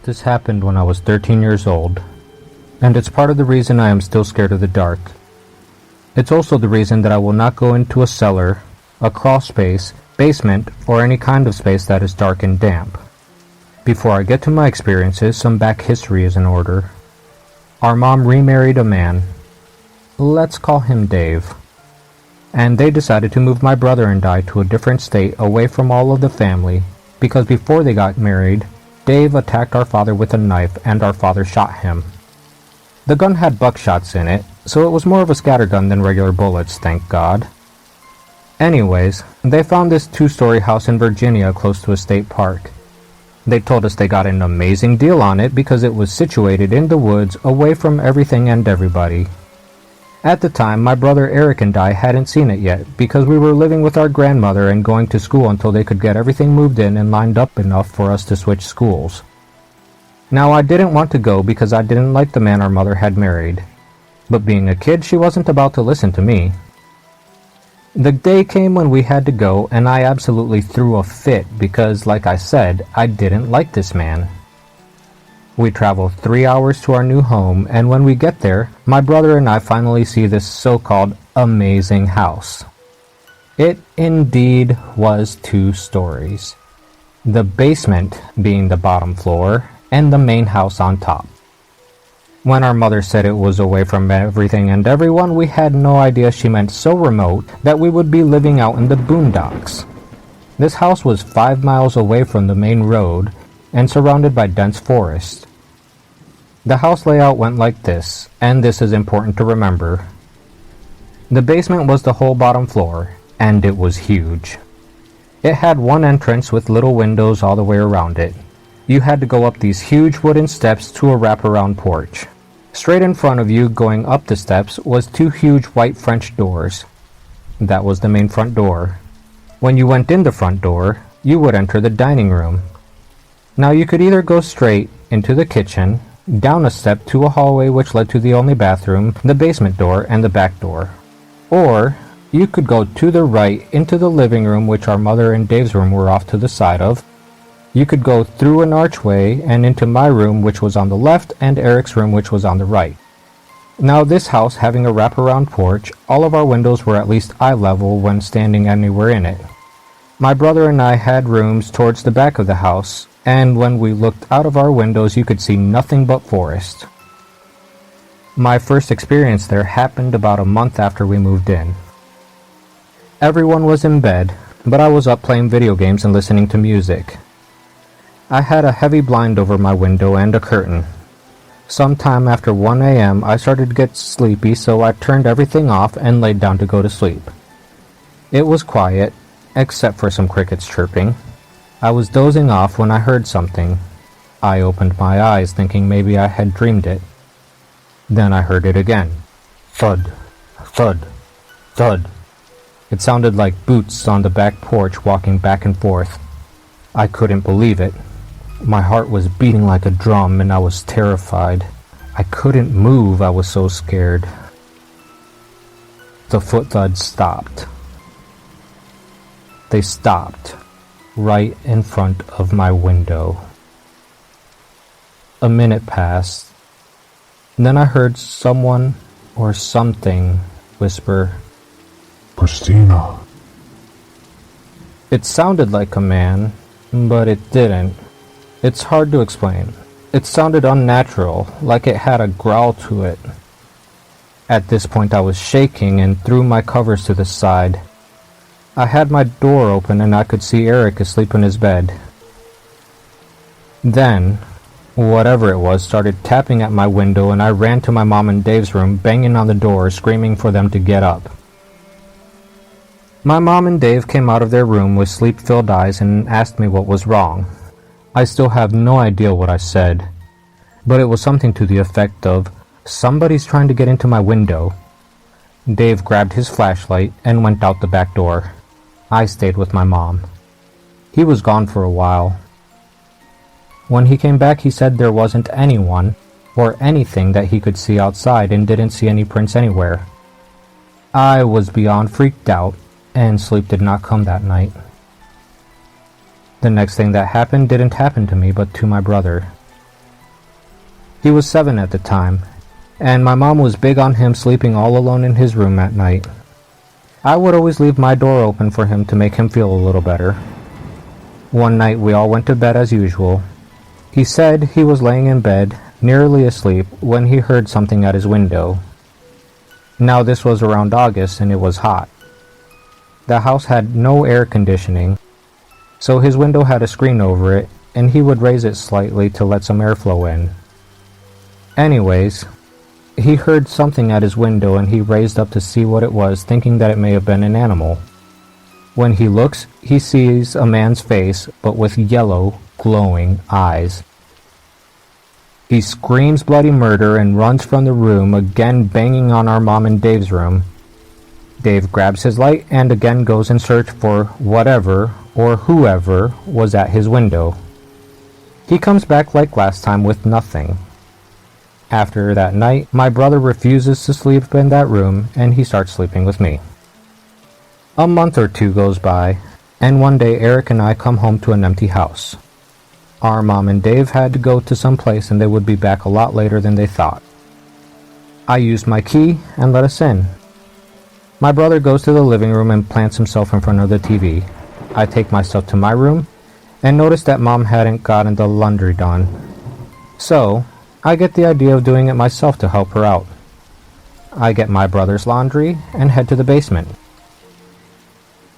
This happened when I was 13 years old, and it's part of the reason I am still scared of the dark. It's also the reason that I will not go into a cellar, a crawl space, basement, or any kind of space that is dark and damp. Before I get to my experiences, some back history is in order. Our mom remarried a man. Let's call him Dave. And they decided to move my brother and I to a different state away from all of the family, because before they got married, Dave attacked our father with a knife and our father shot him. The gun had buckshots in it, so it was more of a scattergun than regular bullets, thank God. Anyways, they found this 2-story house in Virginia close to a state park. They told us they got an amazing deal on it because it was situated in the woods away from everything and everybody. At the time, my brother Eric and I hadn't seen it yet because we were living with our grandmother and going to school until they could get everything moved in and lined up enough for us to switch schools. Now, I didn't want to go because I didn't like the man our mother had married. But being a kid, she wasn't about to listen to me. The day came when we had to go, and I absolutely threw a fit because, like I said, I didn't like this man. We travel 3 hours to our new home, and when we get there, my brother and I finally see this so-called amazing house. It indeed was 2 stories. The basement being the bottom floor, and the main house on top. When our mother said it was away from everything and everyone, we had no idea she meant so remote that we would be living out in the boondocks. This house was 5 miles away from the main road and surrounded by dense forest. The house layout went like this, and this is important to remember. The basement was the whole bottom floor, and it was huge. It had one entrance with little windows all the way around it. You had to go up these huge wooden steps to a wraparound porch. Straight in front of you, going up the steps, was 2 huge white French doors. That was the main front door. When you went in the front door, you would enter the dining room. Now you could either go straight into the kitchen, down a step to a hallway which led to the only bathroom, the basement door, and the back door. Or you could go to the right into the living room, which our mother and Dave's room were off to the side of. You could go through an archway and into my room, which was on the left, and Eric's room, which was on the right. Now, this house having a wraparound porch, all of our windows were at least eye level when standing anywhere in it. My brother and I had rooms towards the back of the house, and when we looked out of our windows, you could see nothing but forest. My first experience there happened about a month after we moved in. Everyone was in bed, but I was up playing video games and listening to music. I had a heavy blind over my window and a curtain. Sometime after 1 a.m., I started to get sleepy, so I turned everything off and laid down to go to sleep. It was quiet, except for some crickets chirping. I was dozing off when I heard something. I opened my eyes, thinking maybe I had dreamed it. Then I heard it again. Thud, thud, thud. It sounded like boots on the back porch walking back and forth. I couldn't believe it. My heart was beating like a drum and I was terrified. I couldn't move, I was so scared. The foot thuds stopped. They stopped right in front of my window. A minute passed. Then I heard someone or something whisper, Christina. It sounded like a man, but it didn't. It's hard to explain. It sounded unnatural, like it had a growl to it. At this point I was shaking and threw my covers to the side. I had my door open and I could see Eric asleep in his bed. Then, whatever it was started tapping at my window and I ran to my mom and Dave's room, banging on the door, screaming for them to get up. My mom and Dave came out of their room with sleep-filled eyes and asked me what was wrong. I still have no idea what I said, but it was something to the effect of, "Somebody's trying to get into my window." Dave grabbed his flashlight and went out the back door. I stayed with my mom. He was gone for a while. When he came back, he said there wasn't anyone or anything that he could see outside and didn't see any prints anywhere. I was beyond freaked out, and sleep did not come that night. The next thing that happened didn't happen to me, but to my brother. He was 7 at the time, and my mom was big on him sleeping all alone in his room at night. I would always leave my door open for him to make him feel a little better. One night we all went to bed as usual. He said he was laying in bed, nearly asleep, when he heard something at his window. Now this was around August and it was hot. The house had no air conditioning, so his window had a screen over it, and he would raise it slightly to let some airflow in. Anyways, he heard something at his window and he raised up to see what it was, thinking that it may have been an animal. When he looks, he sees a man's face, but with yellow, glowing eyes. He screams bloody murder and runs from the room, again banging on our mom and Dave's room. Dave grabs his light and again goes in search for whatever or whoever was at his window. He comes back like last time with nothing. After that night, my brother refuses to sleep in that room and he starts sleeping with me. A month or two goes by, and one day Eric and I come home to an empty house. Our mom and Dave had to go to some place and they would be back a lot later than they thought. I used my key and let us in. My brother goes to the living room and plants himself in front of the TV. I take myself to my room and notice that mom hadn't gotten the laundry done. So, I get the idea of doing it myself to help her out. I get my brother's laundry and head to the basement.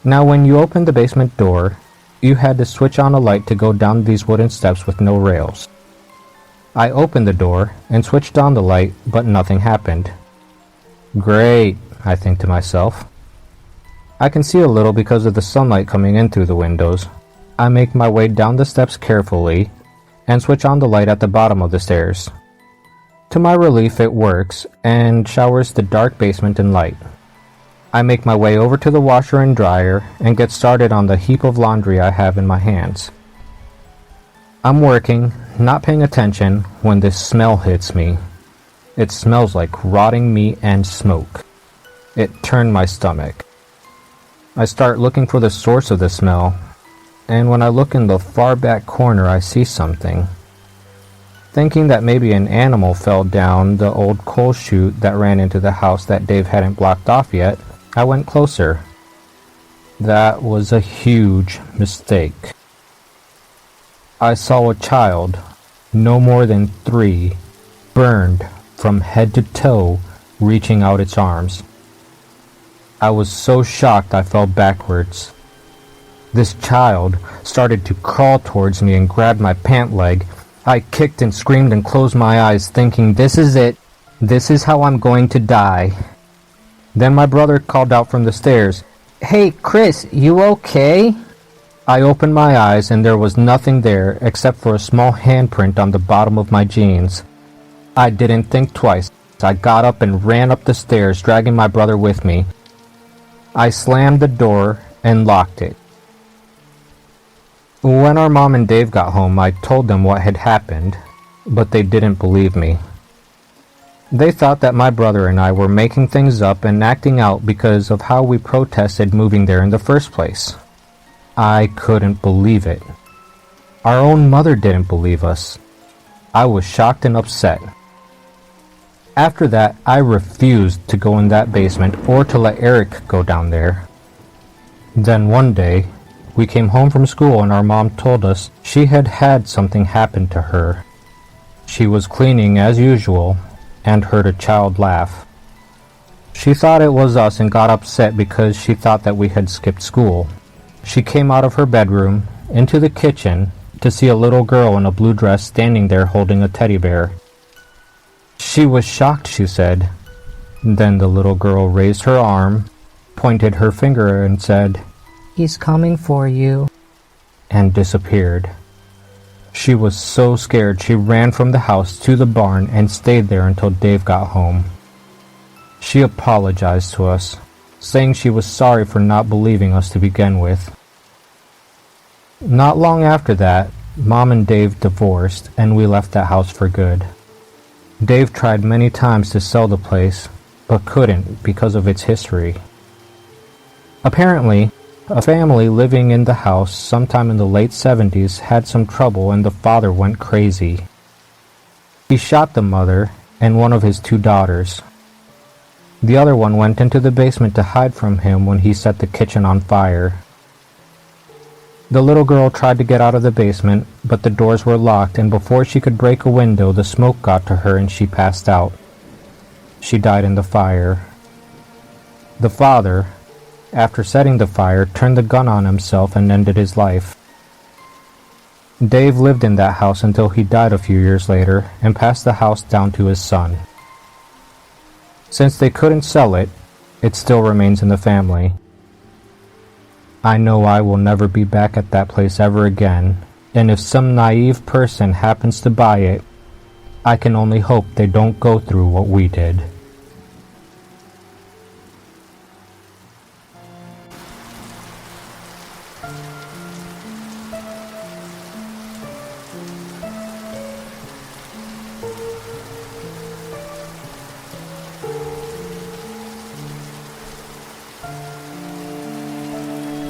Now when you open the basement door, you had to switch on a light to go down these wooden steps with no rails. I opened the door and switched on the light, but nothing happened. Great, I think to myself. I can see a little because of the sunlight coming in through the windows. I make my way down the steps carefully and switch on the light at the bottom of the stairs. To my relief, it works and showers the dark basement in light. I make my way over to the washer and dryer and get started on the heap of laundry I have in my hands. I'm working, not paying attention, when this smell hits me. It smells like rotting meat and smoke. It turned my stomach. I start looking for the source of the smell, and when I look in the far back corner I see something. Thinking that maybe an animal fell down the old coal chute that ran into the house that Dave hadn't blocked off yet, I went closer. That was a huge mistake. I saw a child, no more than 3, burned from head to toe, reaching out its arms. I was so shocked I fell backwards. This child started to crawl towards me and grabbed my pant leg. I kicked and screamed and closed my eyes, thinking, this is it. This is how I'm going to die. Then my brother called out from the stairs, "Hey, Chris, you okay?" I opened my eyes and there was nothing there except for a small handprint on the bottom of my jeans. I didn't think twice. I got up and ran up the stairs, dragging my brother with me. I slammed the door and locked it. When our mom and Dave got home, I told them what had happened, but they didn't believe me. They thought that my brother and I were making things up and acting out because of how we protested moving there in the first place. I couldn't believe it. Our own mother didn't believe us. I was shocked and upset. After that, I refused to go in that basement or to let Eric go down there. Then one day, we came home from school and our mom told us she had had something happen to her. She was cleaning as usual and heard a child laugh. She thought it was us and got upset because she thought that we had skipped school. She came out of her bedroom into the kitchen to see a little girl in a blue dress standing there holding a teddy bear. She was shocked, she said. Then the little girl raised her arm, pointed her finger and said, "He's coming for you," and disappeared. She was so scared she ran from the house to the barn and stayed there until Dave got home. She apologized to us, saying she was sorry for not believing us to begin with. Not long after that, Mom and Dave divorced and we left that house for good. Dave tried many times to sell the place, but couldn't because of its history. Apparently, a family living in the house sometime in the late 70s had some trouble and the father went crazy. He shot the mother and one of his 2 daughters. The other one went into the basement to hide from him when he set the kitchen on fire. The little girl tried to get out of the basement, but the doors were locked, and before she could break a window, the smoke got to her and she passed out. She died in the fire. The father, after setting the fire, turned the gun on himself and ended his life. Dave lived in that house until he died a few years later and passed the house down to his son. Since they couldn't sell it, it still remains in the family. I know I will never be back at that place ever again, and if some naive person happens to buy it, I can only hope they don't go through what we did.